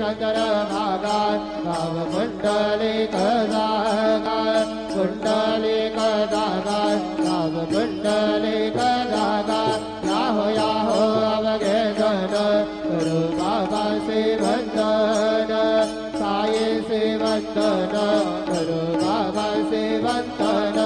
चंद्रभागा नाम कुंडलिकदागा कुंडलिकदागा नाम कुंडलिकदागा Yahoo Yahoo अवघे जन करो बाबा से वंदन साये से वंदन करो बाबा से वंदन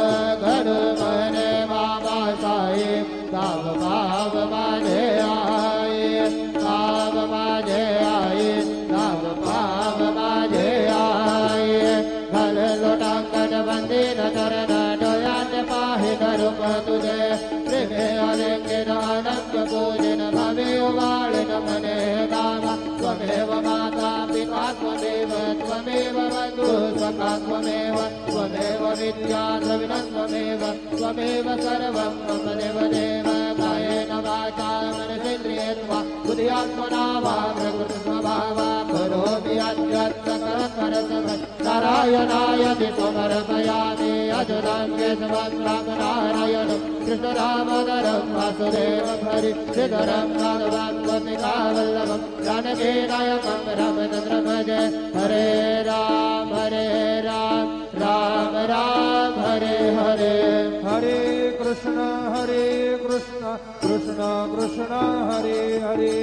करो मने बाबा साहेब बाब बाब माझे आये बाब माझे आये बाब बाब माझे आये घाल लोटांगण बंदी न चरण डोळ्यात पाहे रूप तुझे प्रेमे अलेंगे आनंद पूजन भवे वाळन मने दावा त्वमेव माता पिता त्वमेव त्वमेव बंधु सखा त्वमेव त्वमेव विद्या द्रविणं त्वमेव त्वमेव सर्वं मम देव देव कायेन वाचा मनसेन्द्रियेर्वा बुद्ध्यात्मना वा प्रकृतिस्वभावा करोमि यत्करकरसमः नारायणाय समर्पयामि अजराङ्गे नारायणं कृष्णरामोदरं वासुदेवं हरि श्रीधरं माधवात्मपितावल्लभं जानकी नायकं रामचन्द्रं भजे हरे राम राम राम हरे हरे हरे कृष्ण कृष्ण कृष्ण हरे हरे।